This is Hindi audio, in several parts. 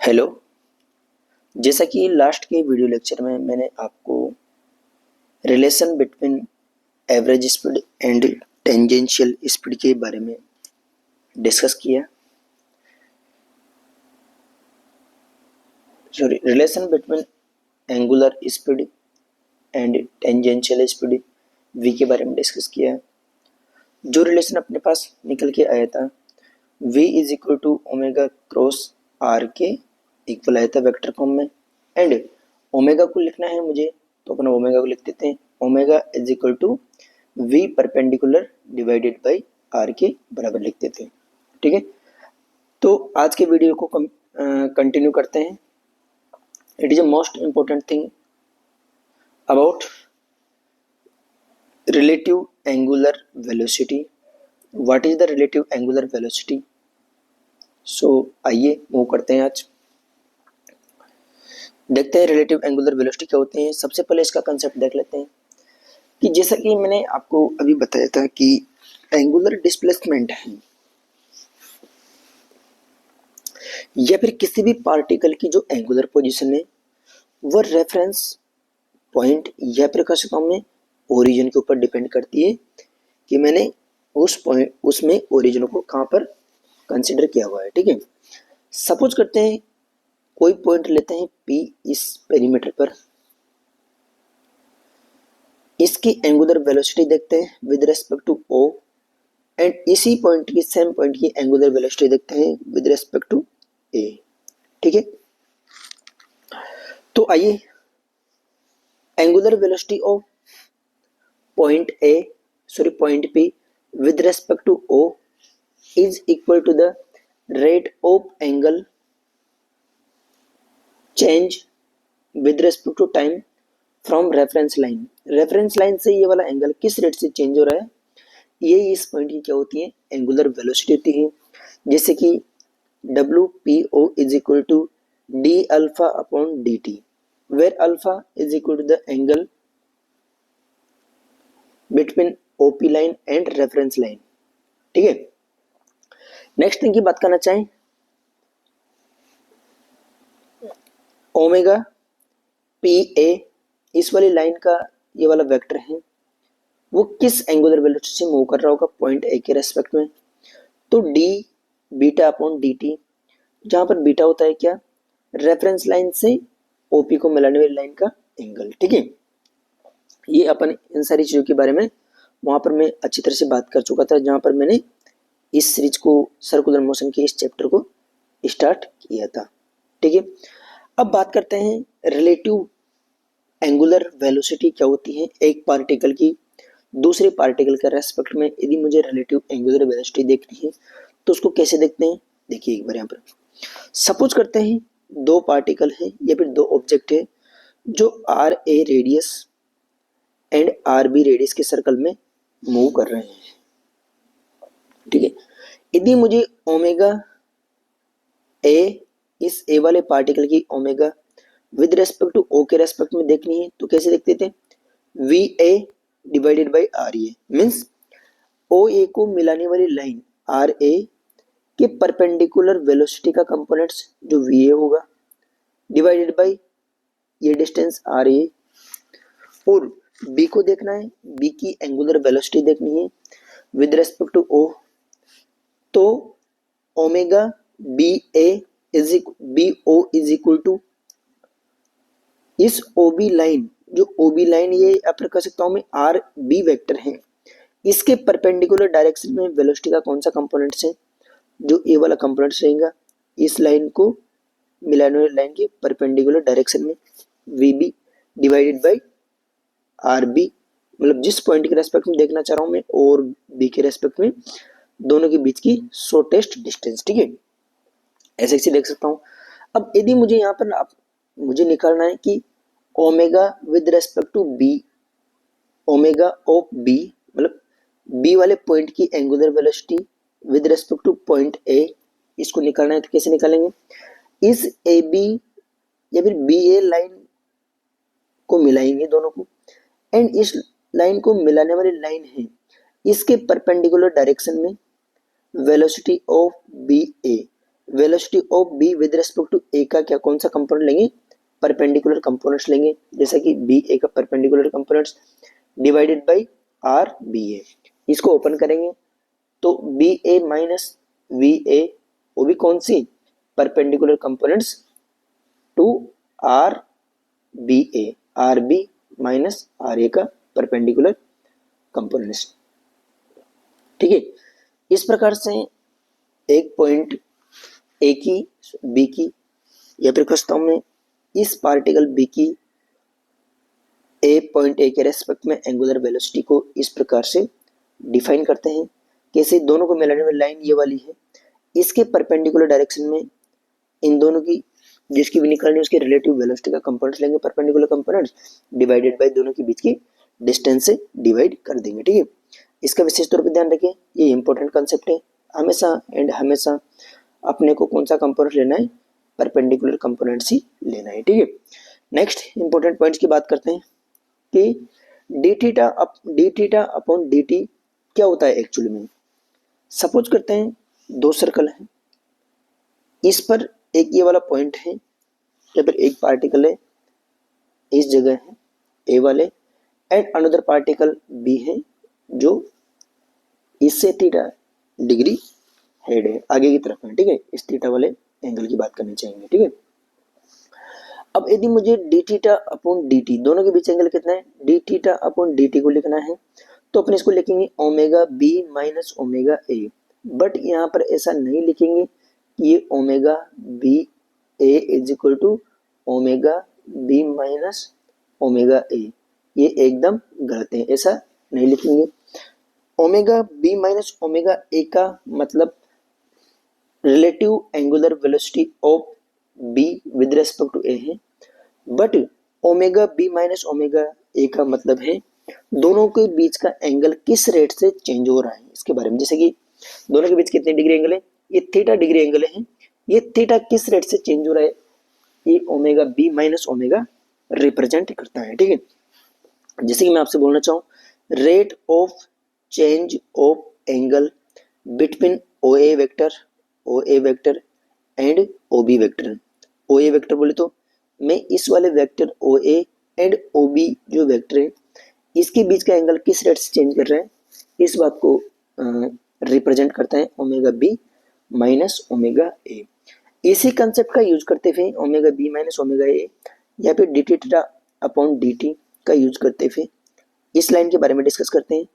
हेलो। जैसा कि लास्ट के वीडियो लेक्चर में मैंने आपको relation between average speed and tangential speed के बारे में डिस्कस किया। Sorry, relation between angular speed and tangential speed v के बारे में डिस्कस किया। जो रिलेशन अपने पास निकल के आया था v is equal to omega cross R के इक्वल आया था वेक्टर फॉर्म में। एंड ओमेगा को लिखना है मुझे, तो अपन ओमेगा को लिख देते हैं। Omega is equal to V perpendicular divided by R के बराबर लिख देते हैं। ठीक है, तो आज के वीडियो को कंटिन्यू करते हैं। It is a most important thing about relative angular velocity. What is the relative angular velocity? So आइए मूव करते हैं। आज देखते हैं रिलेटिव एंगुलर वेलोसिटी क्या होते हैं। सबसे पहले इसका कंसेप्ट देख लेते हैं कि जैसा कि मैंने आपको अभी बताया था कि एंगुलर डिस्प्लेसमेंट है या फिर किसी भी पार्टिकल की जो एंगुलर पोजीशन है वो रेफरेंस पॉइंट या फिर कह सकता हूं मैं ओरिजिन के ऊपर डिपेंड करती है कि मैंने उस पॉइंट उसमें ओरिजिन को कहां पर कंसिडर किया हुआ है। ठीक है, सपोज करते हैं कोई पॉइंट लेते हैं P इस पेरीमीटर पर, इसकी एंगुलर वेलोसिटी देखते हैं with respect to O and इसी पॉइंट की सेम पॉइंट की एंगुलर वेलोसिटी देखते हैं विद रेस्पेक्ट टू A। ठीक है, तो आइए angular velocity of point P with respect to O is equal to the rate of angle change with respect to time from reference line। Reference line से ये वाला एंगल किस रेट से चेंज हो रहा है, ये इस पॉइंट की क्या होती है, एंगुलर वेलोसिटी होती है। जैसे कि WPO is equal to d alpha upon dt, where alpha is equal to the angle between OP line and reference line। ठीक है, नेक्स्ट थिंग की बात करना चाहें, ओमेगा PA इस वाली लाइन का ये वाला वेक्टर है वो किस एंगुलर वेलोसिटी से मूव कर रहा होगा पॉइंट A के रेस्पेक्ट में, तो d बीटा अपॉन dt, जहां पर बीटा होता है क्या, रेफरेंस लाइन से OP को मिलाने वाली लाइन का एंगल। ठीक है, ये अपन इन सारी चीजों के बारे में वहां पर मैं अच्छी तरह से बात कर चुका था, जहां पर मैंने इस सीरीज को सर्कुलर मोशन के इस चैप्टर को स्टार्ट किया था। ठीक है, अब बात करते हैं रिलेटिव एंगुलर वेलोसिटी क्या होती है एक पार्टिकल की दूसरे पार्टिकल के रेस्पेक्ट में। यदि मुझे रिलेटिव एंगुलर वेलोसिटी देखनी है तो उसको कैसे देखते हैं, देखिए एक बार यहाँ पर सपोज करते हैं दो पार्टिकल है या फिर दो ऑब्जेक्ट है जो RA radius and RB radius के सर्कल में मूव कर रहे हैं। ठीक है, यदि मुझे ओमेगा A इस A वाले पार्टिकल की omega with respect to O के रेस्पेक्ट में देखनी है तो कैसे देखते थे, VA divided by RA means OA को मिलाने वाली लाइन RA के परपेंडिकुलर वेलोसिटी का कंपोनेंट्स जो VA होगा डिवाइडेड बाई ये डिस्टेंस RA, और B को देखना है, B की एंगुलर वेलोसिटी देखनी है विद रेस्पेक्ट टू O, तो omega BO is equal to इस OB लाइन, जो OB लाइन ये अपन कह सकता हूं मैं RB वेक्टर है, इसके परपेंडिकुलर डायरेक्शन में वेलोसिटी का कौन सा कंपोनेंट्स है, जो ए वाला कंपोनेंट्स रहेगा इस लाइन को मिलाने वाली लाइन के परपेंडिकुलर डायरेक्शन में VB डिवाइडेड बाई RB, मतलब जिस पॉइंट के रेस्पेक्ट में देखना चाह रहा हूं मैं और B के रेस्पेक्ट में दोनों के बीच की शॉर्टेस्ट डिस्टेंस। ठीक है, ऐसे ऐसे देख सकता हूं। अब यदि मुझे यहाँ पर मुझे निकालना है कि omega with respect to B, omega of B मतलब B वाले पॉइंट की angular velocity with respect to point A, इसको निकालना है तो कैसे निकालेंगे, इस AB या फिर BA लाइन को मिलाएंगे दोनों को, एंड इस लाइन को मिलाने वाली लाइन है इसके परपेंडिकुलर डायरेक्शन में velocity of BA velocity of B with respect to A का क्या कौन सा कंपोनेंट लेंगे, परपेंडिकुलर कंपोनेंट्स लेंगे, जैसा कि बी ए का perpendicular components divided by R B A. इसको ओपन करेंगे तो B A minus V A, वो भी कौन सी, perpendicular components to R B A, R B minus R A का परपेंडिकुलर कंपोनेंट्स। ठीक है, इस प्रकार से एक पॉइंट ए की, बी की, या फिर वास्तव में इस पार्टिकल बी की ए पॉइंट ए के रेस्पेक्ट में एंगुलर वेलोसिटी को इस प्रकार से डिफाइन करते हैं। कैसे, दोनों को मिलाने वाली लाइन ये वाली है, इसके परपेंडिकुलर डायरेक्शन में इन दोनों की जिसकी भी निकालनी है उसके रिलेटिव वेलोसिटी का कंपोनेंट्स लेंगे, परपेंडिकुलर कंपोनेंट्स डिवाइडेड बाय दोनों के बीच की डिस्टेंस से डिवाइड कर देंगे। ठीक है, इसका विशेष तौर पर ध्यान रखें, ये इंपॉर्टेंट कंसेप्ट है। हमेशा एंड हमेशा अपने को कौन सा कंपोनेंट लेना है, परपेंडिकुलर कंपोनेंट्स ही लेना है। ठीक है, नेक्स्ट इंपॉर्टेंट पॉइंट्स की बात करते हैं कि D theta upon D T क्या होता है एक्चुअली में। सपोज करते हैं दो सर्कल है, इस पर एक ये वाला पॉइंट है, या फिर एक पार्टिकल है इस जगह है ए वाले, एंड अनदर पार्टिकल बी है जो इससे थीटा डिग्री हेड है, आगे की तरफ है। ठीक है, इस थीटा वाले एंगल की बात करनी चाहेंगे। ठीक है, अब यदि मुझे D theta upon D T, दोनों के बीच एंगल कितना है, D theta upon D T को लिखना है, तो अपने इसको लिखेंगे omega B minus omega A. But यहाँ पर ऐसा नहीं लिखेंगे कि ये omega B A is equal to omega B minus omega A, ये एकदम गलत है, ऐसा नहीं लिखेंगे। Omega B minus omega A का मतलब relative angular velocity of B with respect to A है, but omega B minus omega A का मतलब है दोनों के बीच का एंगल किस रेट से चेंज हो रहा है इसके बारे में। जैसे कि दोनों के बीच कितने डिग्री एंगल है, ये थीटा डिग्री एंगल है, ये थीटा किस रेट से चेंज हो रहा है, ये omega B minus omega represent करता है। ठीक है, जैसे कि मैं आपसे बोलना चाहूँ, rate of change of angle between O A vector and O B vector. O A vector बोले तो मैं इस वाले vector O A and O B जो वेक्टर है इसके बीच का एंगल किस रेट से चेंज कर रहा है, इस बात को रिप्रेजेंट करता है omega B minus omega A. इसी कंसेप्ट का यूज करते हुए omega B minus omega A या फिर D theta upon D T का यूज करते हुए इस लाइन के बारे में डिस्कस करते हैं।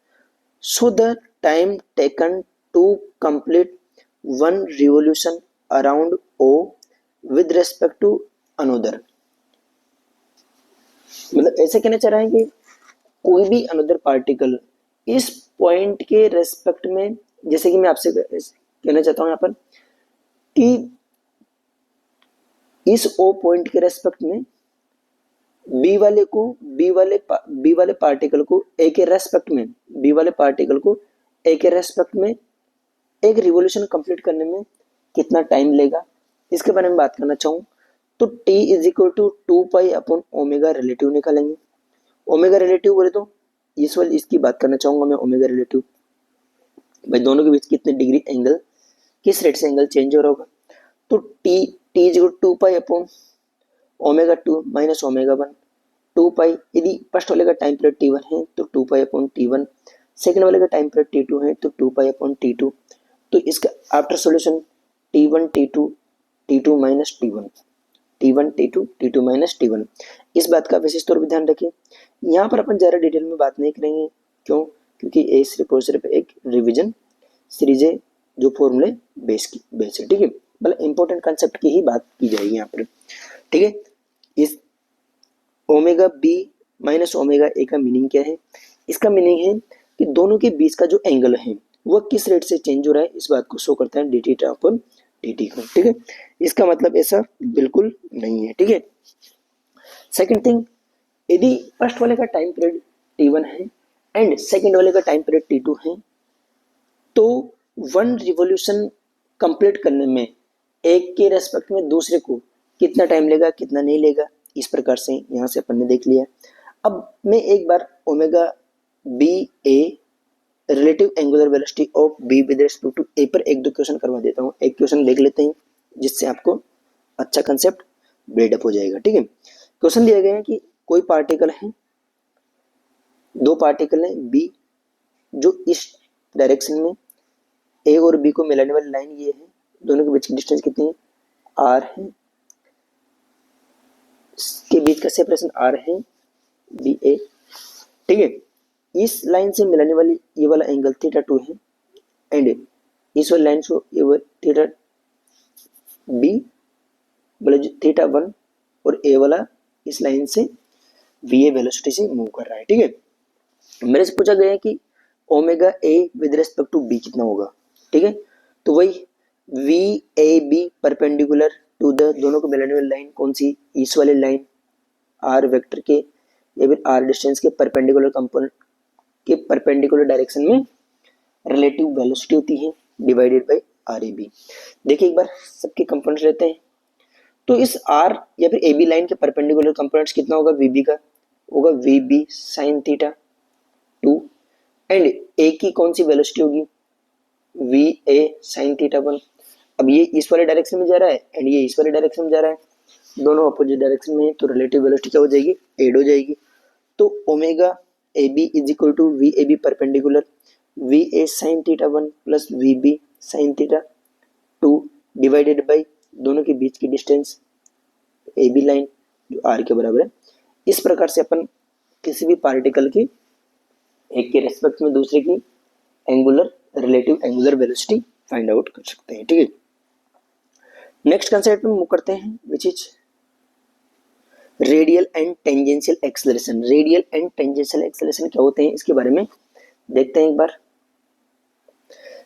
So the time taken to complete one revolution around O with respect to another, मतलब ऐसे कहना चाह रहे हैं कि कोई भी अनदर पार्टिकल इस पॉइंट के रेस्पेक्ट में, जैसे कि मैं आपसे कहना चाहता हूं यहाँ पर कि इस ओ पॉइंट के रेस्पेक्ट में बी वाले पार्टिकल को ए के रेस्पेक्ट में, बी वाले पार्टिकल को ए के रेस्पेक्ट में एक रिवोल्यूशन कंप्लीट करने में कितना टाइम लेगा, इसके बारे में बात करना चाहूँ तो t is equal to 2 pi upon omega relative निकालेंगे। ओमेगा रिलेटिव बोले तो इस वाली इसकी बात करना चाहूंगा मैं, ओमेगा रिलेटिव भाई दोनों के बीच कितने डिग्री एंगल, किस रेट से एंगल चेंज हो रहा होगा, तो t is equal to 2 pi upon omega 2 minus omega 1, 2 pi. यदि फर्स्ट वाले का टाइम पीरियड t1 है तो 2 पाई अपॉन t1, सेकंड वाले का टाइम पीरियड t2 है तो 2 पाई अपॉन t2। तो इसका after solution t1 t2 minus t1, t1 t2 t2 minus t1। इस बात का विशेष तौर पर ध्यान रखें, यहाँ पर अपन ज़्यादा डिटेल में बात नहीं करेंगे, क्यों, क्योंकि ये सिर्फ और सिर्फ एक रिवीजन सीरीज है जो फॉर्मूले बेस है। ठीक है, मतलब इंपॉर्टेंट कंसेप्ट की ही बात की जाएगी यहाँ पर। ठीक है, इस omega B minus omega A का मीनिंग क्या है, इसका मीनिंग है कि दोनों के बीच का जो एंगल है वो किस रेट से चेंज हो रहा है, इस बात को शो करता है D theta upon D T को। ठीक है, इसका मतलब ऐसा बिल्कुल नहीं है। ठीक है, सेकंड थिंग, यदि फर्स्ट वाले का टाइम पीरियड t1 है एंड सेकंड वाले का टाइम पीरियड t2 है, तो वन रिवॉल्यूशन कंप्लीट करने में एक के रेस्पेक्ट में दूसरे को कितना टाइम लेगा, कितना नहीं लेगा, इस प्रकार से यहाँ से अपन ने देख लिया। अब मैं एक बार omega B A relative angular velocity of B with respect to A पर एक दो क्वेश्चन करवा देता हूँ। एक क्वेश्चन देख लेते हैं जिससे आपको अच्छा कंसेप्ट बिल्डअप हो जाएगा। ठीक है, क्वेश्चन दिया गया है कि कोई पार्टिकल है, दो पार्टिकल है बी जो इस डायरेक्शन में ए और बी को मिलाने वाली लाइन ये है, दोनों के बीच की डिस्टेंस कितनी है, आर है, के बीच का सेपरेशन आर है, बी ए। ठीक है, इस लाइन से मिलाने वाली ये वाला एंगल थीटा 2 है एंड इस वाली लाइन को ये थीटा बी मतलब थीटा 1 और ए वाला इस लाइन से वी ए वेलोसिटी से मूव कर रहा है। ठीक है, मेरे से पूछा गया है कि omega A with respect to B कितना होगा। ठीक है, तो वही V A B perpendicular to the, दोनों को मिलाने वाली लाइन कौन सी, इस वाली लाइन आर वेक्टर के या फिर आर डिस्टेंस के परपेंडिकुलर कंपोनेंट के परपेंडिकुलर डायरेक्शन में रिलेटिव वेलोसिटी होती है divided by R A B. देखिए एक बार सबके कंपोनेंट्स रहते हैं, तो इस आर या फिर ए बी लाइन के परपेंडिकुलर कंपोनेंट्स कितना होगा, वी बी का होगा V B sine theta 2 and A की कौन सी वेलोसिटी होगी, वी ए साइन थीटा 1। अब ये इस वाले डायरेक्शन में जा रहा है एंड ये इस वाले डायरेक्शन में जा रहा है, दोनों अपोजिट डायरेक्शन में है, तो रिलेटिव वेलोसिटी क्या हो जाएगी, एड हो जाएगी। तो omega A B is equal to V A B perpendicular V A sine theta 1 plus V B sine theta 2 divided by दोनों के बीच की डिस्टेंस ए बी लाइन जो आर के बराबर है। इस प्रकार से अपन किसी भी पार्टिकल की एक के रेस्पेक्ट में दूसरे की angular relative angular velocity find out कर सकते हैं। ठीक है, नेक्स्ट कंसेप्ट में मूव करते हैं which is radial and tangential acceleration. Radial and tangential acceleration क्या होते हैं इसके बारे में देखते हैं एक बार।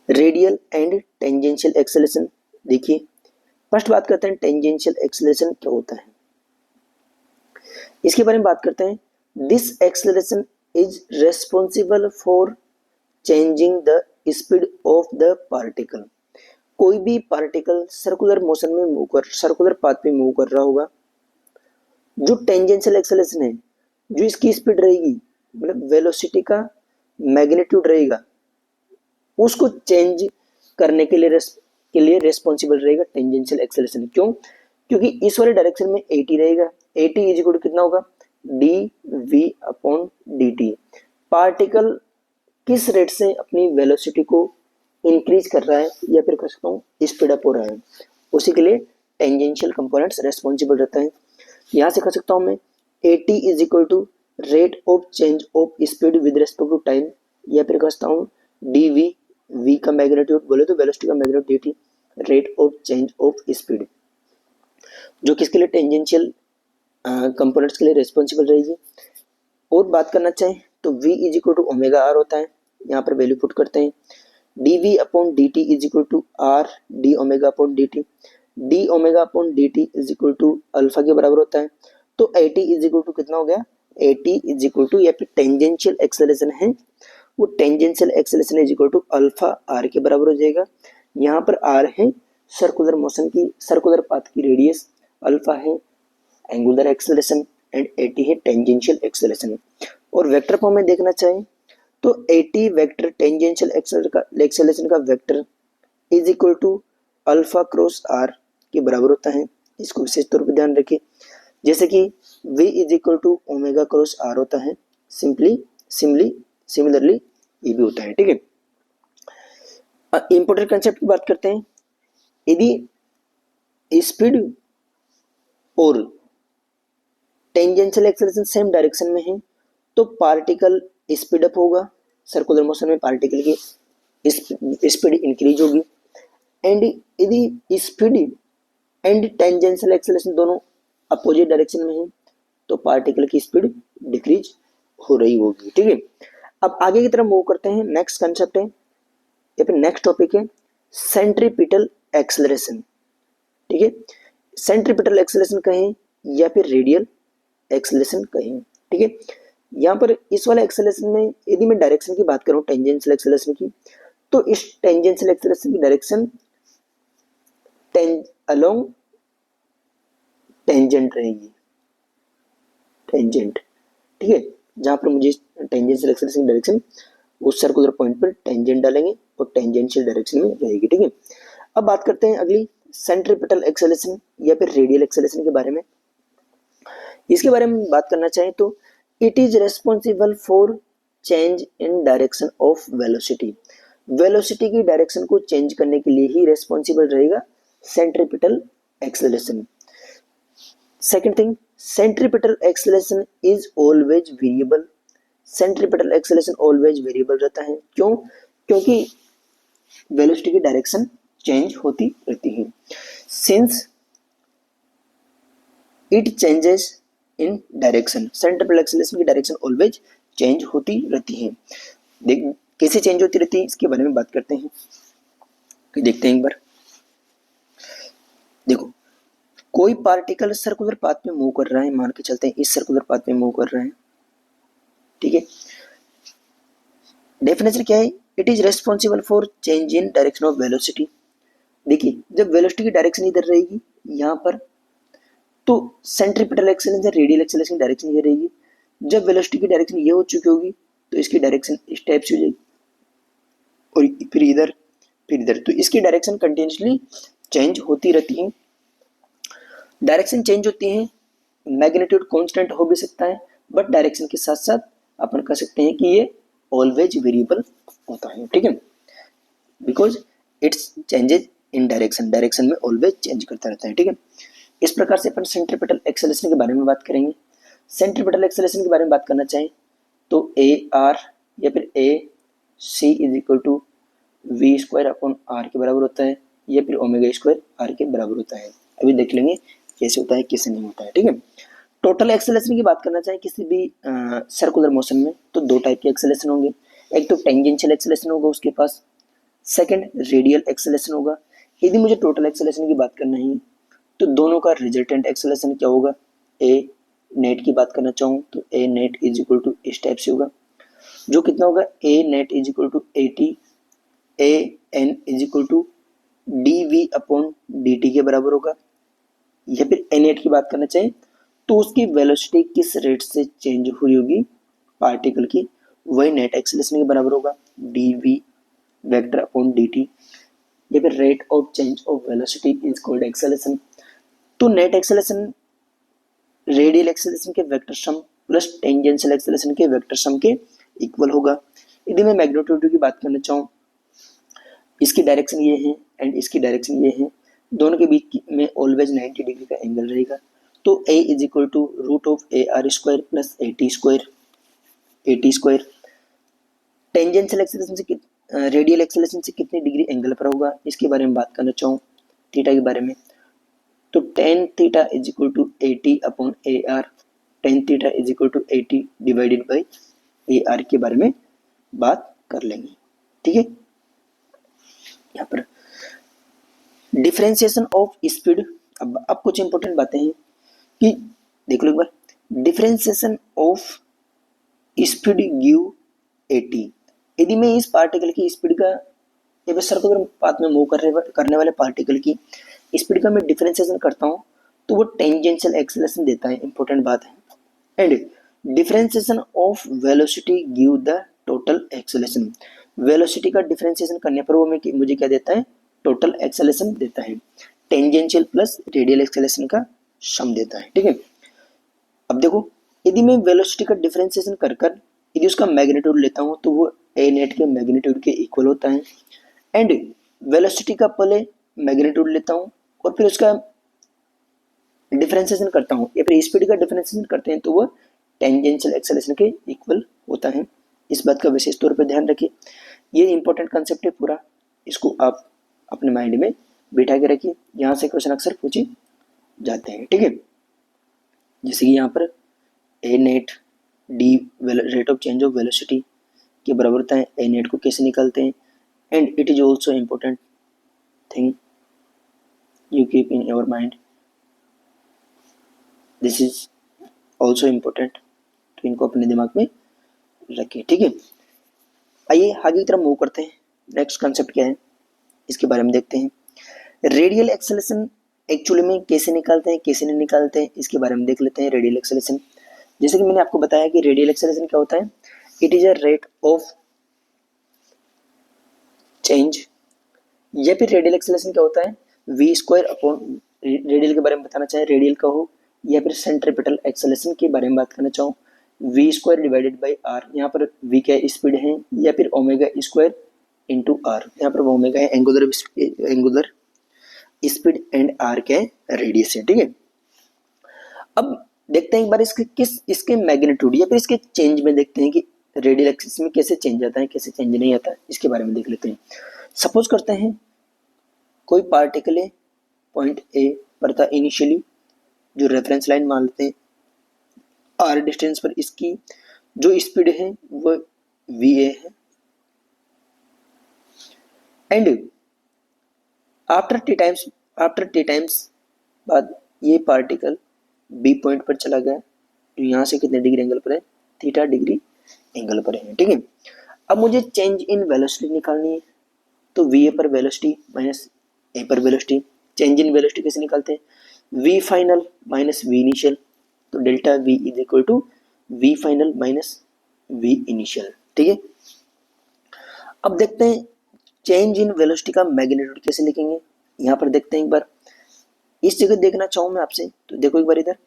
रेडियल एंड टेंजेंशियल एक्सेलरेशन, देखिए फर्स्ट बात करते हैं टेंजेंशियल एक्सेलरेशन क्या होता है, इसके बारे में बात करते हैं। This acceleration is responsible for changing the speed of the particle. कोई भी पार्टिकल सर्कुलर मोशन में मूव कर, सर्कुलर पाथ पे मूव कर रहा होगा, जो टेंजेंशियल एक्सेलरेशन है, जो इसकी स्पीड रहेगी मतलब वेलोसिटी का मैग्नीट्यूड रहेगा, उसको चेंज करने के लिए रेस्पॉन्सिबल रहेगा टेंजेंशियल एक्सेलरेशन। क्यों, क्योंकि इस वाले डायरेक्शन में 80 रहेगा, 80 इज इक्वल टू कितना होगा, D we upon D T. Particle किस रेट से अपनी वेलोसिटी को इंक्रीज कर रहा है या फिर कह सकता हूँ स्पीड अप हो रहा है, उसी के लिए टेंजेंशियल कंपोनेंट्स रेस्पॉन्सिबल रहता है। यहाँ से कह सकता हूँ मैं AT is equal to rate of change of speed with respect to time, या फिर कह सकता हूँ DV, V का मैग्नीट्यूड बोले तो वेलोसिटी का magnitude DT, rate of change of speed, जो किसके लिए टेंजेंशियल कंपोनेंट्स के लिए रेस्पॉन्सिबल रहेगी। और बात करना चाहें तो V is equal to omega R होता है, यहाँ पर वैल्यू पुट करते हैं, DV upon DT is equal to R D omega upon DT, D omega upon DT is equal to alpha के बराबर होता है। तो AT इज इक्वल टू कितना हो गया, AT इज इक्वल टू या फिर टेंजेंशियल एक्सेलरेशन है, वो tangential acceleration is equal to alpha R के बराबर हो जाएगा। यहाँ पर आर है सर्कुलर मोशन की, सर्कुलर पाथ की रेडियस, अल्फा है एंगुलर एक्सेलरेशन एंड AT है टेंजेंशियल एक्सेलरेशन। और वेक्टर फॉर्म में देखना चाहें तो AT वेक्टर टेंजेंशियल एक्सेलरेशन का vector is equal to alpha cross R के बराबर होता है। इसको विशेष तौर पर ध्यान रखिए, जैसे कि V is equal to omega cross R होता है, सिमिलरली ये भी होता है। ठीक है, इंपॉर्टेंट कंसेप्ट की बात करते हैं। यदि स्पीड और टेंजेंशियल एक्सेलरेशन सेम डायरेक्शन में है तो पार्टिकल स्पीड अप होगा, सर्कुलर मोशन में पार्टिकल की स्पीड इंक्रीज होगी, एंड यदि स्पीड एंड टेंजेंशियल एक्सेलरेशन दोनों अपोजिट डायरेक्शन में है तो पार्टिकल की स्पीड डिक्रीज हो रही होगी। ठीक है, अब आगे की तरफ मूव करते हैं। नेक्स्ट कंसेप्ट है या फिर नेक्स्ट टॉपिक है सेंट्रीपिटल एक्सेलरेशन। ठीक है, सेंट्रीपिटल एक्सेलरेशन कहें या फिर रेडियल एक्सेलरेशन कहें। ठीक है, यहाँ पर इस वाले एक्सेलरेशन में यदि मैं डायरेक्शन की बात करूँ टेंजेंशियल एक्सेलरेशन की, तो इस टेंजेंशियल एक्सेलरेशन की डायरेक्शन अलोंग टेंजेंट रहेगी, टेंजेंट। ठीक है, जहां पर मुझे टेंजेंशियल एक्सेलरेशन की डायरेक्शन उस सर्कुलर पॉइंट पर टेंजेंट डालेंगे और टेंजेंशियल डायरेक्शन में रहेगी। ठीक है, अब बात करते हैं अगली सेंट्रीपिटल एक्सेलरेशन या फिर रेडियल एक्सेलरेशन के बारे में। इसके बारे में बात करना चाहें तो it is responsible for change in direction of velocity. Velocity की डायरेक्शन को चेंज करने के लिए ही रेस्पॉन्सिबल रहेगा centripetal acceleration. Second thing, centripetal acceleration is always variable. Centripetal acceleration always variable रहता है। क्यों? क्योंकि वेलोसिटी की डायरेक्शन चेंज होती रहती है। Since it changes in direction, centripetal acceleration की डायरेक्शन ऑलवेज चेंज होती रहती है। देख कैसे चेंज होती रहती है इसके बारे में बात करते हैं। देखते हैं एक बार। देखो, कोई पार्टिकल सर्कुलर पाथ में मूव कर रहा है, मान के चलते हैं इस सर्कुलर पाथ में मूव कर रहा है, ठीक है। डेफिनेशन क्या है? It is responsible for change in direction of velocity. देखिए, जब वेलोसिटी की डायरेक्शन इधर रहेगी यहाँ पर, तो सेंट्रीपिटल एक्सेलरेशन रेडियल एक्सेलरेशन की डायरेक्शन ये रहेगी। जब वेलोसिटी की डायरेक्शन ये हो चुकी होगी तो इसकी डायरेक्शन इस टाइप से हो जाएगी, और फिर इधर फिर इधर, तो इसकी डायरेक्शन कंटिन्यूसली चेंज होती रहती है। डायरेक्शन चेंज होती है, मैग्नीट्यूड कांस्टेंट हो भी सकता है, बट डायरेक्शन के साथ साथ अपन कह सकते हैं कि ये ऑलवेज वेरिएबल होता है, ठीक है, because it's changes in direction, direction में ऑलवेज चेंज करता रहता है, ठीक है। इस प्रकार से अपन सेंट्रीपिटल एक्सेलरेशन के बारे में बात करेंगे। सेंट्रीपिटल एक्सेलरेशन के बारे में बात करना चाहें तो ए आर या फिर A C is equal to V square upon R के बराबर होता है, या फिर ओमेगा स्क्वायर आर के बराबर होता है। अभी देख लेंगे कैसे होता है कैसे नहीं होता है, ठीक है। टोटल एक्सेलरेशन की बात करना चाहें किसी भी सर्कुलर मोशन में, तो दो टाइप के एक्सेलरेशन होंगे। एक तो टेंजेंशियल एक्सेलरेशन होगा उसके पास, सेकंड रेडियल एक्सेलरेशन होगा। यदि मुझे टोटल एक्सेलरेशन की बात करना है तो दोनों का रिजल्टेंट एक्सेलरेशन क्या होगा? ए नेट की बात करना चाहूँ तो A net is equal to इस टाइप से होगा, जो कितना होगा? A net is equal to 80 A N is equal to D we upon D T के बराबर होगा। या फिर ए नेट की बात करना चाहें तो उसकी वेलोसिटी किस रेट से चेंज हुई होगी पार्टिकल की, वही नेट एक्सेलरेशन के बराबर होगा, D V vector upon D T. या फिर rate of change of velocity is called acceleration. तो नेट एक्सेलरेशन रेडियल एक्सेलरेशन के vector sum plus tangential acceleration के वेक्टर सम के इक्वल होगा। यदि मैं मैग्नीट्यूड की बात करना चाहूँ, इसकी डायरेक्शन ये है एंड इसकी डायरेक्शन ये है, दोनों के बीच में ऑलवेज 90 डिग्री का एंगल रहेगा। तो A is equal to root of A R square plus A T square. Tangential acceleration से रेडियल एक्सेलरेशन से कितनी डिग्री एंगल पर होगा, इसके बारे में बात करना चाहूँ, थीटा के बारे में, तो tan theta is equal to 80 upon A R. Tan theta is equal to 80 divided by A R के बारे में बात कर लेंगे, ठीक है। यहाँ पर डिफरेंशिएशन ऑफ स्पीड। अब कुछ इंपॉर्टेंट बातें हैं कि देख लो एक बार, डिफरेंशिएशन ऑफ स्पीड गिव 80। यदि मैं इस पार्टिकल की स्पीड का, या सर्कुलर पाथ में मूव करने वाले पार्टिकल की स्पीड का मैं डिफरेंशिएशन करता हूँ तो वो टेंजेंशियल एक्सेलरेशन देता है, इंपॉर्टेंट बात है। And differentiation of velocity give the total acceleration. Velocity का डिफरेंशिएशन करने पर वो मुझे क्या देता है? टोटल एक्सेलरेशन देता है, टेंजेंशियल प्लस रेडियल एक्सेलरेशन का सम देता है, ठीक है। अब देखो, यदि मैं वेलोसिटी का डिफरेंशिएशन कर यदि उसका मैग्नीट्यूड लेता हूँ तो वो ए नेट के मैग्नीट्यूड के इक्वल होता है। एंड वेलोसिटी का पहले मैग्नीट्यूड लेता हूँ और फिर उसका डिफरेंशिएशन करता हूँ, या फिर स्पीड का डिफरेंशिएशन करते हैं तो वो टेंजेंशियल एक्सेलरेशन के इक्वल होता है। इस बात का विशेष तौर पर ध्यान रखिए, ये इंपॉर्टेंट कंसेप्ट है पूरा, इसको आप अपने माइंड में बिठा के रखिए, यहाँ से क्वेश्चन अक्सर पूछे जाते हैं, ठीक है। जैसे कि यहाँ पर A net the rate of change of velocity के बराबर होता है, ए नेट को कैसे निकालते हैं। And it is also important thing you keep in your mind, this is also important, तो इनको अपने दिमाग में रखिए, ठीक है। आइए आगे की तरफ मूव करते हैं। नेक्स्ट कंसेप्ट क्या है इसके बारे में देखते हैं। रेडियल एक्सेलरेशन एक्चुअली में कैसे निकालते हैं कैसे नहीं निकालते हैं, इसके बारे में देख लेते हैं। रेडियल एक्सेलरेशन, जैसे कि मैंने आपको बताया कि रेडियल एक्सेलरेशन क्या होता है, it is a rate of change. या फिर रेडियल एक्सेलरेशन क्या होता है, वी स्क्वायर अपॉन रेडियल के बारे में बताना चाहे रेडियल का हो या फिर सेंट्रीपिटल एक्सेलरेशन के बारे में बात करना चाहूँ, V square divided by R, यहाँ पर वी क्या स्पीड है, या फिर ओमेगा स्क्वायर इंटू आर, यहाँ पर ओमेगा है एंगुलर स्पीड एंड आर क्या है रेडियस है। ठीक है, अब देखते हैं एक बार इसके मैग्नीट्यूड या फिर इसके चेंज में देखते हैं कि रेडियल एक्सिस में कैसे चेंज आता है कैसे चेंज नहीं आता है, इसके बारे में देख लेते हैं। सपोज करते हैं कोई पार्टिकल है पॉइंट ए पर था इनिशियली, जो रेफरेंस लाइन मान लेते हैं, आर डिस्टेंस पर इसकी जो स्पीड है वो वी ए है, एंड आफ्टर टी टाइम्स बाद ये पार्टिकल बी पॉइंट पर चला गया, जो यहाँ से कितने डिग्री एंगल पर है, थीटा डिग्री एंगल पर है। ठीक है, अब मुझे चेंज इन वेलोसिटी निकालनी है, तो वी ए पर वेलोसिटी माइनस ए पर वेलोसिटी, चेंज इन वेलोसिटी कैसे निकालते हैं, V final minus V initial, तो delta V is equal to V final minus V initial. ठीक है, अब देखते हैं चेंज इन वेलोसिटी का मैग्नीट्यूड कैसे लिखेंगे। यहाँ पर देखते हैं एक बार, इस जगह देखना चाहूं मैं आपसे, तो देखो एक बार इधर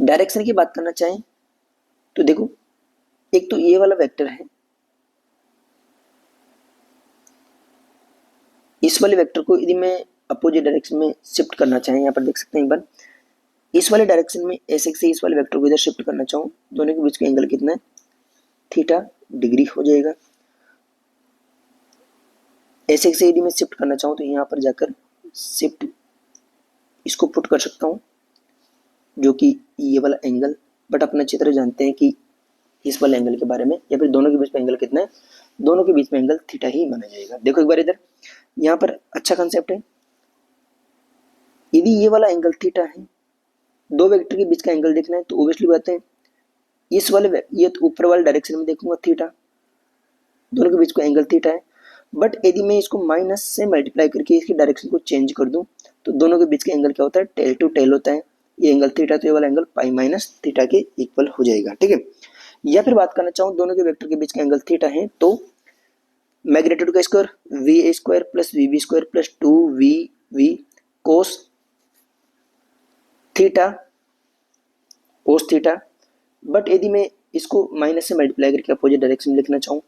डायरेक्शन की बात करना चाहें तो देखो, एक तो ये वाला वेक्टर है, इस वाले वेक्टर को यदि मैं अपोजिट डायरेक्शन में शिफ्ट करना चाहें, यहाँ पर देख सकते हैं एक बार, इस वाले डायरेक्शन में ऐसे से इस वाले वेक्टर को इधर शिफ्ट करना चाहूँ, दोनों के बीच का एंगल कितना है, थीटा डिग्री हो जाएगा। ऐसे से यदि मैं शिफ्ट करना चाहूँ तो यहाँ पर जाकर शिफ्ट इसको पुट कर सकता हूँ, जो कि ये वाला एंगल, बट अपना अच्छी तरह जानते हैं कि इस वाले एंगल के बारे में, या फिर दोनों के बीच में एंगल कितना है, दोनों के बीच में एंगल थीटा ही माना जाएगा। देखो एक बार इधर, यहाँ पर अच्छा कंसेप्ट है, यदि ये वाला एंगल थीटा है, दो वेक्टर के बीच का एंगल देखना है, तो ऑब्वियसली बात है इस वाले ये ऊपर वाले डायरेक्शन में देखूंगा थीटा, दोनों के बीच का एंगल थीटा है, बट यदि मैं इसको माइनस से मल्टीप्लाई करके इसकी डायरेक्शन को चेंज कर दूं, तो दोनों के बीच का एंगल क्या होता है, टेल टू टेल होता है, ये एंगल थीटा, तो ये वाला एंगल पाई माइनस थीटा के इक्वल हो जाएगा। ठीक है, या फिर बात करना चाहूँ दोनों के वेक्टर के बीच का एंगल थीटा है, तो मैग्नीट्यूड का square V A square plus V B square plus 2वी कोस थीटा, बट यदि मैं इसको माइनस से मल्टीप्लाई करके अपोजिट डायरेक्शन में लिखना चाहूँ,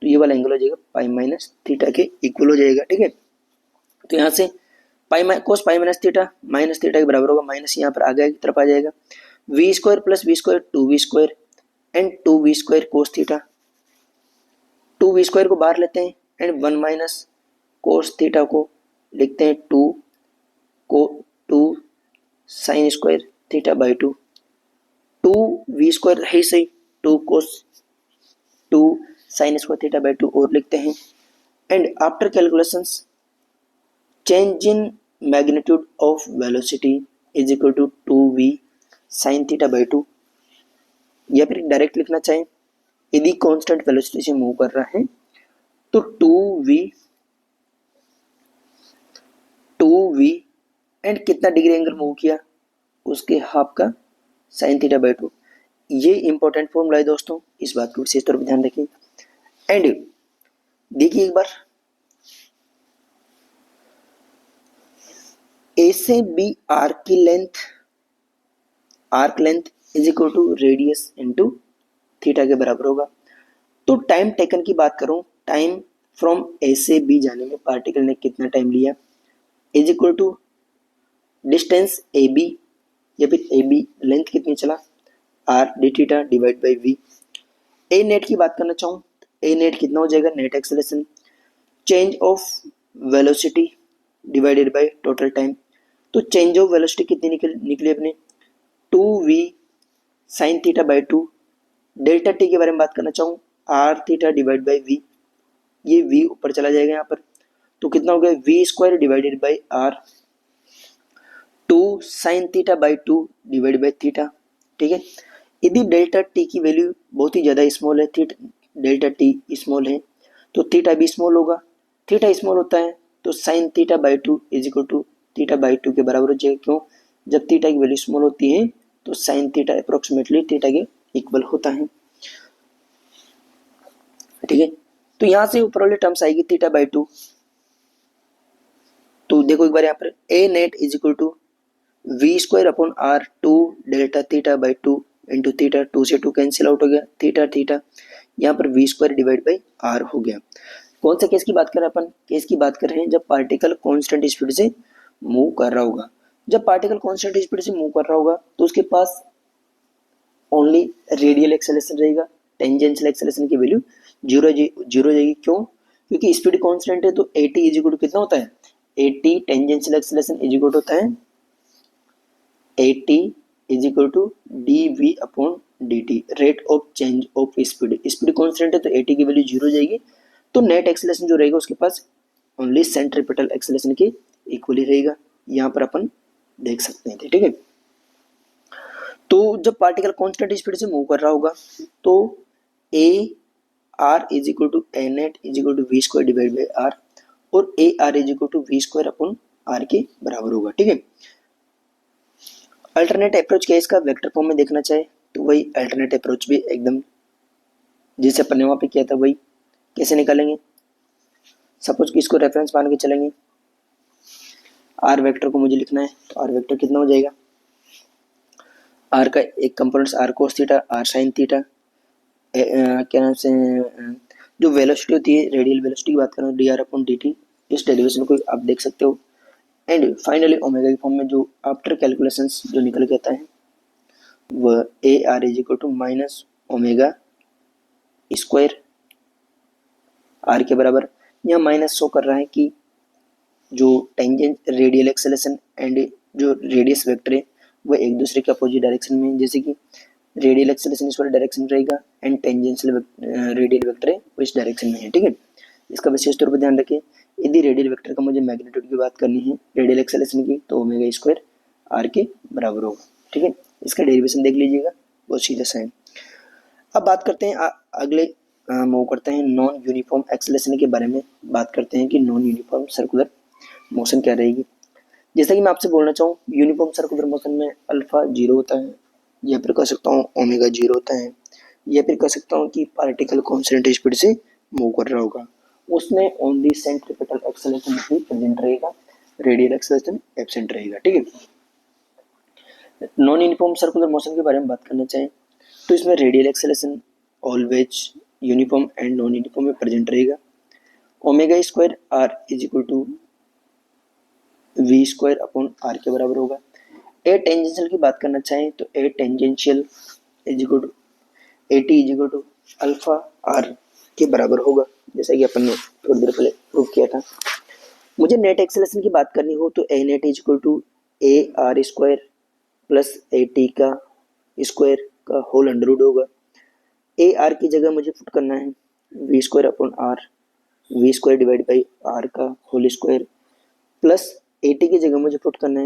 तो ये वाला एंगल हो जाएगा पाई माइनस थीटा के इक्वल हो जाएगा। ठीक है, तो यहाँ से कोस पाई माइनस थीटा के बराबर होगा, माइनस यहाँ पर आगे की तरफ आ जाएगा, V square plus V square 2v square and 2v square cos theta, 2v square को बाहर लेते हैं एंड 1 माइनस कोस थीटा को लिखते हैं 2 sine square theta by 2v square है सही, 2 साइन स्क्वायर थीटा बाई 2 और लिखते हैं, and after calculations change in magnitude of velocity is equal to 2v sine theta by 2, या फिर डायरेक्ट लिखना चाहें यदि कांस्टेंट वेलोसिटी से मूव कर रहा है तो 2v एंड कितना डिग्री एंगल मूव किया, उसके हाफ का साइन थीटा बाई 2। ये इंपॉर्टेंट फॉर्मूला है दोस्तों, इस बात को विशेष तौर पर ध्यान रखें। एंड देखिए एक बार, ए से B arc length is equal to radius into theta के बराबर होगा। तो टाइम टेकन की बात करूं, टाइम फ्रॉम ए से बी जाने में पार्टिकल ने कितना टाइम लिया, is equal to distance A B, या फिर ए बी लेंथ कितनी चला, R D theta divide by V. A net की बात करना चाहूँ, ए नेट कितना हो जाएगा, net acceleration change of velocity divided by total time. तो चेंज ऑफ वेलोसिटी कितनी निकली अपने 2v sine theta by 2, delta T के बारे में बात करना चाहूँ R theta divide by V, ये v ऊपर चला जाएगा यहाँ पर, तो कितना हो गया v square divided by R, 2 sine theta by 2 divide by theta. ठीक है, यदि डेल्टा टी की वैल्यू बहुत ही ज़्यादा स्मॉल है, डेल्टा टी स्मॉल है, तो थीटा भी स्मॉल होगा, थीटा स्मॉल होता है तो sine theta by 2 is equal to theta by 2 के बराबर हो जाएगा। क्यों, जब थीटा की वैल्यू स्मॉल होती है तो साइन थीटा अप्रोक्सीमेटली थीटा के इक्वल होता है। ठीक है, तो यहाँ से ऊपर वाली टर्म्स आएगी थीटा बाई 2 तो देखो एक बार यहाँ पर A net is equal to V square upon R, two delta theta by two into theta, two से टू कैंसिल आउट हो गया, थीटा थीटा, यहाँ पर V square divide by R हो गया। कौन सा केस की बात कर रहे हैं अपन? केस की बात कर रहे हैं जब पार्टिकल कांस्टेंट स्पीड से मूव कर रहा होगा। जब पार्टिकल कांस्टेंट स्पीड से मूव कर रहा होगा तो उसके पास ओनली रेडियल एक्सेलरेशन रहेगा, टेंजेंशियल एक्सेलरेशन की वैल्यू जीरो जीरो जाएगी। क्यों? क्योंकि स्पीड कांस्टेंट है तो at इज इक्वल टू कितना होता है? at tangential acceleration is equal to होता है at is equal to dv upon dt, rate of change of speed. Speed constant है तो at की वैल्यू जीरो जाएगी, तो नेट एक्सेलरेशन जो रहेगा उसके पास ओनली सेंट्रीपिटल एक्सेलरेशन के इक्वली रहेगा। यहाँ पर अपन देख सकते हैं, ठीक है। तो जब पार्टिकल कांस्टेंट स्पीड से मूव कर रहा होगा तो A R is equal to A net is equal to V square divide by R, और A R is equal to V square upon R के बराबर होगा, ठीक है। अल्टरनेट अप्रोच क्या है इसका? वेक्टर फॉर्म में देखना चाहे तो वही अल्टरनेट अप्रोच भी एकदम जैसे अपन ने वहां पे किया था वही कैसे निकालेंगे। सपोज कि इसको रेफरेंस मान के चलेंगे, आर वेक्टर को मुझे लिखना है तो आर वेक्टर कितना हो जाएगा? आर का एक components R cos theta, R sine theta, क्या नाम से जो वेलोसिटी होती है रेडियल वेलोसिटी की बात कर रहा हूँ, D R upon D T, इस डेरिवेशन को आप देख सकते हो। एंड फाइनली ओमेगा की फॉर्म में जो आफ्टर कैलकुलेशंस जो निकल के आता है वह A R is equal to minus omega square R के बराबर। यहाँ माइनस शो कर रहा है कि जो टेंजेंट रेडियल एक्सेलरेशन एंड जो रेडियस वेक्टर है वह एक दूसरे के अपोजिट डायरेक्शन में, जैसे कि रेडियल एक्सेलरेशन इस वाले डायरेक्शन रहेगा एंड टेंजेंशियल रेडियल वेक्टर है वो इस डायरेक्शन में है, ठीक है। इसका विशेष तौर पर ध्यान रखें, यदि रेडियल वेक्टर का मुझे मैग्नीट्यूड की बात करनी है रेडियल एक्सेलरेशन की तो ओमेगा स्क्वायर आर के बराबर होगा, ठीक है। इसका डेरिवेशन देख लीजिएगा, बहुत सीधा सा है। अब बात करते हैं अगले मूव करते हैं नॉन यूनिफॉर्म एक्सेलरेशन के बारे में बात करते हैं कि नॉन यूनिफॉर्म सर्कुलर मोशन क्या रहेगी। जैसा कि मैं आपसे बोलना चाहूँ, यूनिफॉर्म सर्कुलर मोशन में अल्फा जीरो होता है, या फिर कह सकता हूँ ओमेगा जीरो होता है, या फिर कह सकता हूँ कि पार्टिकल कांस्टेंट स्पीड से मूव कर रहा होगा, उसमें ओनली सेंट्रीपिटल एक्सेलरेशन ही प्रेजेंट रहेगा, रेडियल एक्सेलरेशन एब्सेंट रहेगा, ठीक है। नॉन यूनिफॉर्म सर्कुलर मोशन के बारे में बात करना चाहें तो इसमें radial acceleration always uniform and non uniform में प्रेजेंट रहेगा। Omega square R is equal to V square upon R के बराबर होगा। ए टेंजेंशियल की बात करना चाहें तो A tangential is equal to A T is equal to alpha R के बराबर होगा, जैसा कि अपन ने थोड़ी देर पहले प्रूव किया था। मुझे नेट एक्सेलरेशन की बात करनी हो तो A net is equal to A R square plus A T का स्क्वायर का होल अंडर रूट होगा। ए आर की जगह मुझे पुट करना है V square upon R, V square divide by R का whole square, plus A T की जगह मुझे पुट करना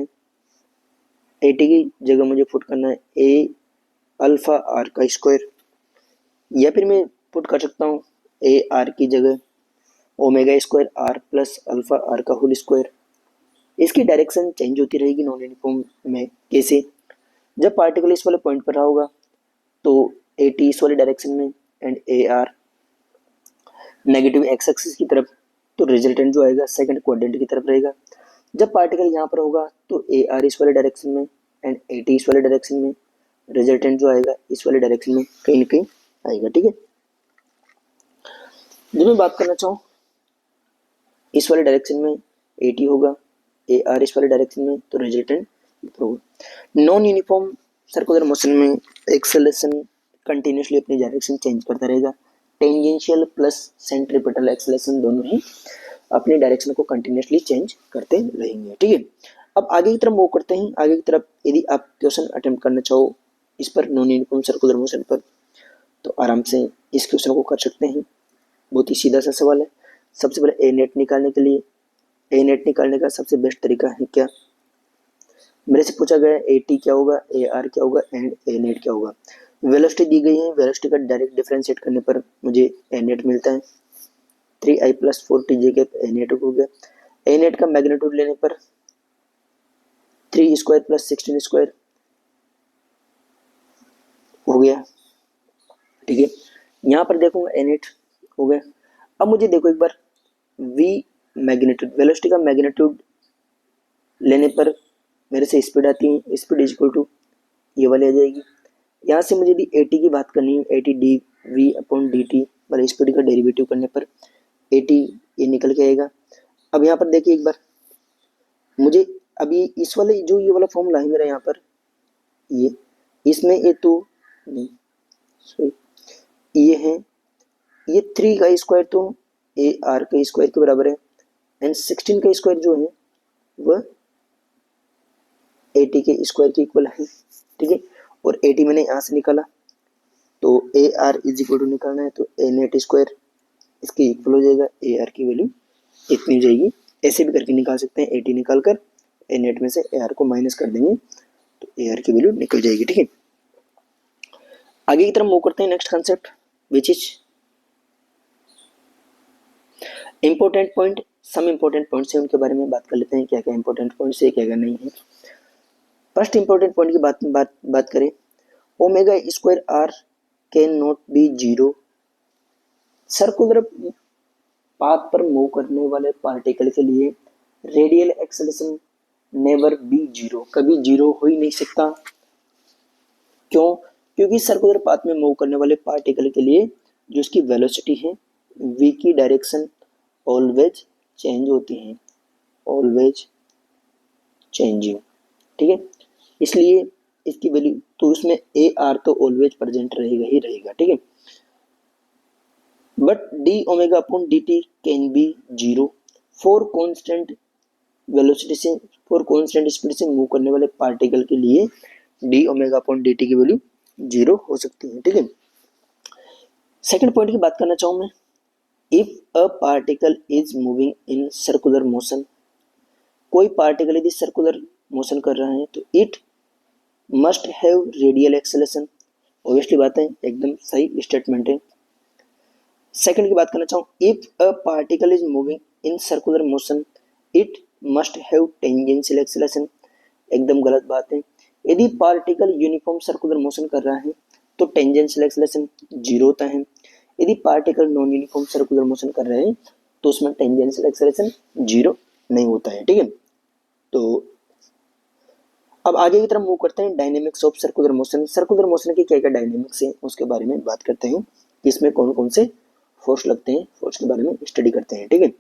है ए अल्फा आर का स्क्वायर, या फिर मैं पुट कर सकता हूँ ए आर की जगह omega square R plus alpha R का होल स्क्वायर। इसकी डायरेक्शन चेंज होती रहेगी नॉन यूनिफॉर्म में। कैसे? जब पार्टिकल इस वाले पॉइंट पर रहा होगा तो ए टी इस वाले डायरेक्शन में and A R negative x axis की तरफ, तो रिजल्टेंट जो आएगा सेकंड क्वाड्रेंट की तरफ रहेगा। जब पार्टिकल यहाँ पर होगा तो ए आर इस वाले डायरेक्शन में एंड ए टी इस वाले डायरेक्शन में, रिजल्टेंट जो आएगा इस वाले डायरेक्शन में कहीं ना कहीं आएगा, ठीक है। जब मैं बात करना चाहूँ इस वाले डायरेक्शन में ए टी होगा, ए आर इस वाले डायरेक्शन में, तो रिजल्टेंट होगा। नॉन यूनिफॉर्म सर्कुलर मोशन में एक्सेलरेशन कंटिन्यूसली अपनी डायरेक्शन चेंज करता रहेगा, टेंजेंशियल प्लस सेंट्रीपिटल एक्सेलरेशन दोनों ही अपनी डायरेक्शन को कंटिन्यूसली चेंज करते रहेंगे, ठीक है। अब आगे की तरफ मूव करते हैं। आगे की तरफ यदि आप क्वेश्चन अटेम्प्ट करना चाहो इस पर नॉन यूनिफॉर्म सर्कुलर मोशन पर तो आराम से इस क्वेश्चन को कर सकते हैं। बहुत ही सीधा सा सवाल है। सबसे पहले ए नेट निकालने के लिए, ए नेट निकालने का सबसे बेस्ट तरीका है क्या? मेरे से पूछा गया ए टी क्या होगा, ए आर क्या होगा एंड ए नेट क्या होगा। वेलोसिटी दी गई है, वेलोसिटी का डायरेक्ट डिफरेंशिएट करने पर मुझे ए नेट मिलता है 3i प्लस 4t जगह ए नेट हो गया। ए नेट का मैग्नीट्यूड लेने पर 3 स्क्वायर प्लस 16 स्क्वायर हो गया, ठीक है। यहाँ पर देखूंगा ए नेट हो गया। अब मुझे देखो एक बार v मैग्नीट्यूड, वेलोसिटी का मैग्नीट्यूड लेने पर मेरे से स्पीड आती है, स्पीड इज इक्वल टू ये वाली आ जाएगी। यहाँ से मुझे यदि एटी की बात करनी है, at d we upon D t मतलब स्पीड का डेरिवेटिव करने पर एटी ये निकल के आएगा। अब यहाँ पर देखिए एक बार, मुझे अभी इस वाले जो ये वाला फॉर्मूला है मेरा यहाँ पर, ये इसमें ये तो नहीं सॉरी ये है, ये 3 का स्क्वायर तो ए आर का स्क्वायर के बराबर है एंड 16 का स्क्वायर जो है वह 80 के स्क्वायर के इक्वल है, ठीक है। और 80 मैंने यहाँ से निकाला तो A R is equal to निकालना है तो ए नेट स्क्वायर इसके इक्वल हो जाएगा, ए आर की वैल्यू इतनी हो जाएगी। ऐसे भी करके निकाल सकते हैं, 80 निकाल कर ए नेट में से ए आर को माइनस कर देंगे तो ए आर की वैल्यू निकल जाएगी, ठीक है। आगे की तरफ मूव करते हैं, next concept which is important point. Some important points हैं, उनके बारे में बात कर लेते हैं, क्या क्या इंपॉर्टेंट पॉइंट्स है क्या क्या नहीं है। फर्स्ट इंपॉर्टेंट पॉइंट की बात करें, omega square R can not be zero. Circular path पर मूव करने वाले पार्टिकल के लिए radial acceleration never be zero, कभी जीरो हो ही नहीं सकता। क्यों? क्योंकि सर्कुलर पाथ में मूव करने वाले पार्टिकल के लिए जो उसकी वेलोसिटी है v की डायरेक्शन ऑलवेज चेंज होती है, ऑलवेज चेंजिंग, ठीक है। इसलिए इसकी वैल्यू तो उसमें ए आर तो ऑलवेज प्रेजेंट रहेगा ही रहेगा, ठीक है। But D omega upon D T can be zero for constant velocity से, फॉर कॉन्स्टेंट स्पीड से मूव करने वाले पार्टिकल के लिए D omega upon D T की वैल्यू जीरो हो सकती है, ठीक है। सेकंड पॉइंट की बात करना चाहूँ मैं, if a particle is moving in circular motion, कोई पार्टिकल यदि सर्कुलर मोशन कर रहा है तो it must have radial acceleration. Obviously बात है, एकदम सही स्टेटमेंट है। सेकंड की बात करना चाहूँ, if a particle is moving in circular motion it must have tangential acceleration. एकदम गलत बात है। यदि पार्टिकल यूनिफॉर्म सर्कुलर मोशन कर रहा है तो टेंजेंशियल एक्सेलरेशन जीरो होता है। यदि particle non uniform circular motion कर रहे हैं तो उसमें टेंजेंशियल एक्सेलरेशन जीरो नहीं होता है, ठीक है। तो अब आगे की तरफ मूव करते हैं, dynamics of circular motion. Circular motion की क्या क्या डायनेमिक्स है उसके बारे में बात करते हैं, इसमें कौन कौन से फोर्स लगते हैं, फोर्स के बारे में स्टडी करते हैं, ठीक है।